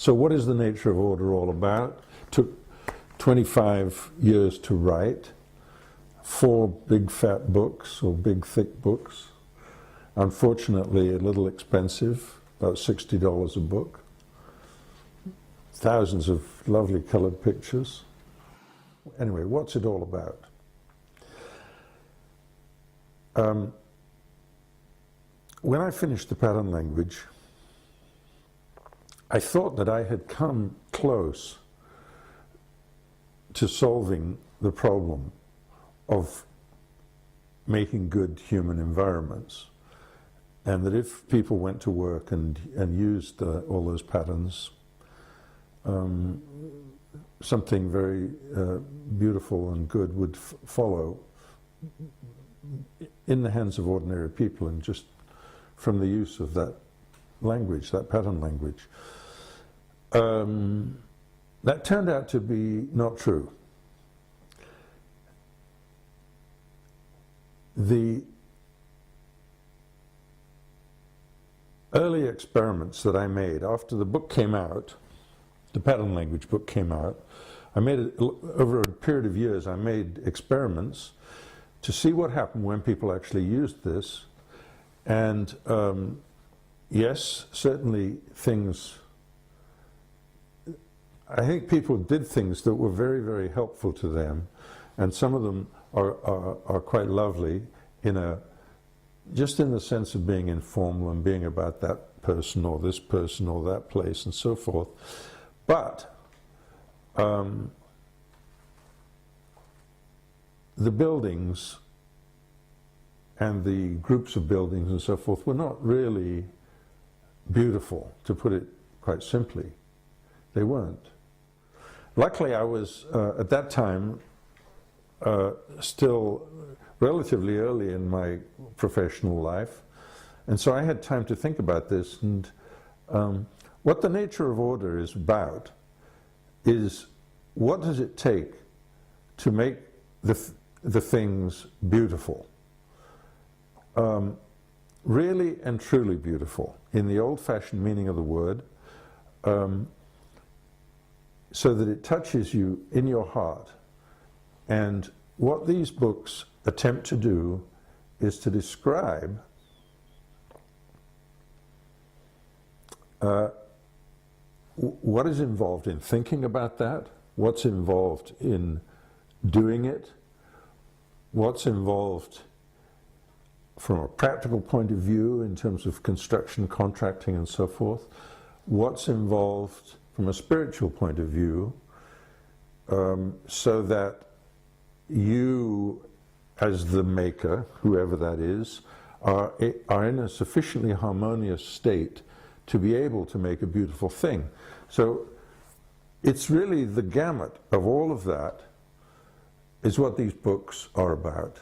So what is the nature of order all about? Took 25 years to write, 4 big fat books, or big thick books. Unfortunately, a little expensive, about $60 a book. Thousands of lovely colored pictures. Anyway, what's it all about? When I finished the pattern language, I thought that I had come close to solving the problem of making good human environments, and that if people went to work and used all those patterns, something very beautiful and good would follow in the hands of ordinary people, and just from the use of that language, that pattern language. That turned out to be not true. The early experiments that I made after the book came out, the pattern language book came out, I made it over a period of years. I made experiments to see what happened when people actually used this, and yes, certainly things, I think people did things that were very, very helpful to them, and some of them are quite lovely just in the sense of being informal and being about that person or this person or that place and so forth. But the buildings and the groups of buildings and so forth were not really beautiful, to put it quite simply. They weren't. Luckily, I was, at that time, still relatively early in my professional life, and so I had time to think about this. And what the nature of order is about is, what does it take to make the things beautiful? Really and truly beautiful, in the old-fashioned meaning of the word, so that it touches you in your heart. And what these books attempt to do is to describe what is involved in thinking about that, what's involved in doing it, what's involved from a practical point of view in terms of construction, contracting, and so forth, what's involved from a spiritual point of view, so that you, as the maker, whoever that is, are in a sufficiently harmonious state to be able to make a beautiful thing. So it's really the gamut of all of that is what these books are about.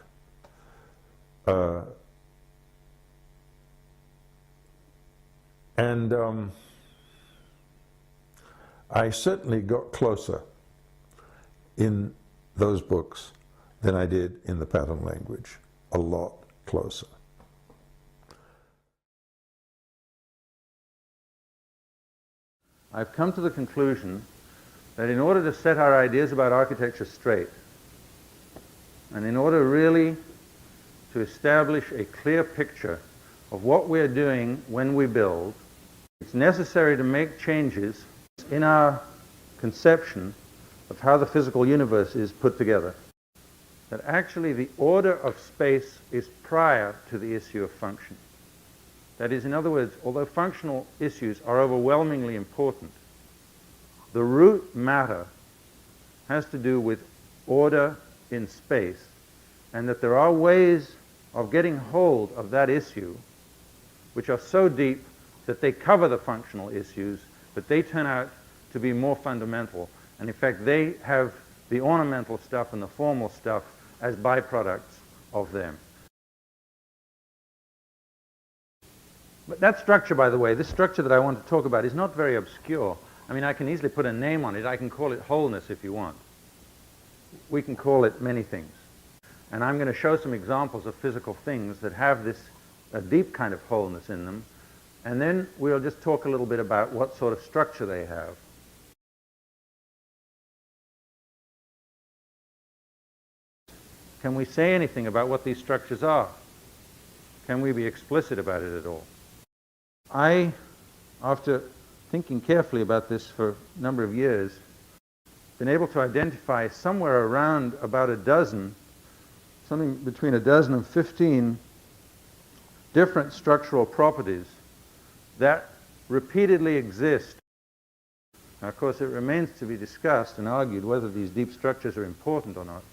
I certainly got closer in those books than I did in the pattern language, a lot closer. I've come to the conclusion that in order to set our ideas about architecture straight, and in order really to establish a clear picture of what we're doing when we build, it's necessary to make changes in our conception of how the physical universe is put together. That actually the order of space is prior to the issue of function. That is, in other words, although functional issues are overwhelmingly important, the root matter has to do with order in space, and that there are ways of getting hold of that issue which are so deep that they cover the functional issues, but they turn out to be more fundamental. And in fact, they have the ornamental stuff and the formal stuff as byproducts of them. But that structure, by the way, this structure that I want to talk about is not very obscure. I mean, I can easily put a name on it. I can call it wholeness if you want. We can call it many things. And I'm going to show some examples of physical things that have this, a deep kind of wholeness in them, And then we'll just talk a little bit about what sort of structure they have. Can we say anything about what these structures are? Can we be explicit about it at all? I, after thinking carefully about this for a number of years, been able to identify somewhere around about a dozen, something between a dozen and 15 different structural properties that repeatedly exist. Now, of course, it remains to be discussed and argued whether these deep structures are important or not.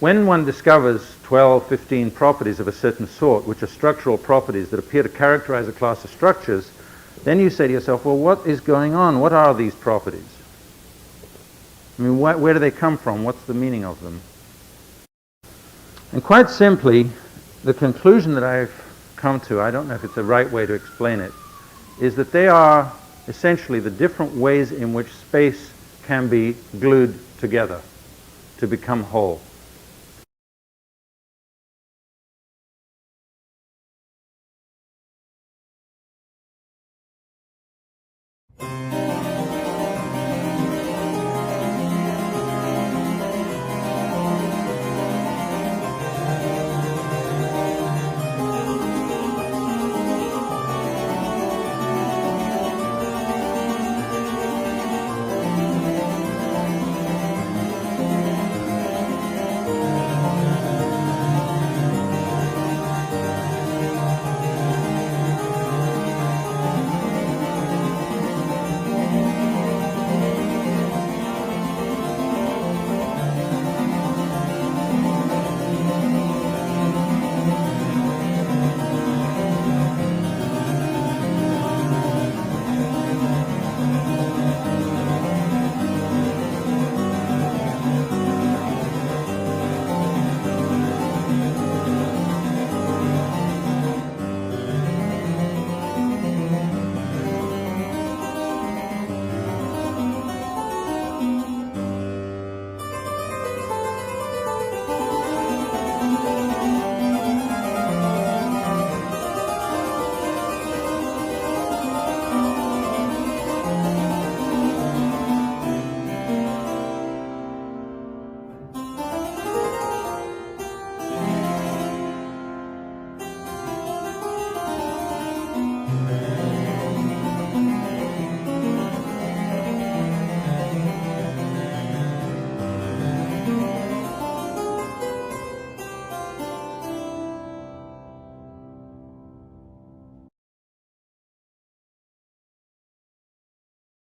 When one discovers 12, 15 properties of a certain sort, which are structural properties that appear to characterize a class of structures, then you say to yourself, well, what is going on? What are these properties? I mean, where do they come from? What's the meaning of them? And quite simply, the conclusion that I've come to, I don't know if it's the right way to explain it, is that they are essentially the different ways in which space can be glued together to become whole.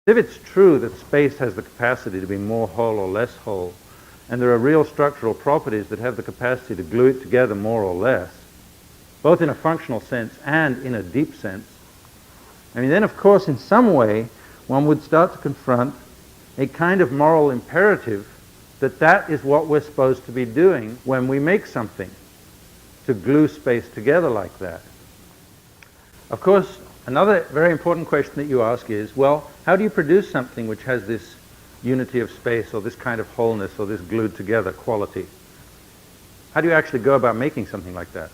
If it's true that space has the capacity to be more whole or less whole, and there are real structural properties that have the capacity to glue it together more or less, both in a functional sense and in a deep sense, I mean, then of course in some way one would start to confront a kind of moral imperative that that is what we're supposed to be doing when we make something, to glue space together like that. Of course, another very important question that you ask is, well, how do you produce something which has this unity of space or this kind of wholeness or this glued together quality? How do you actually go about making something like that?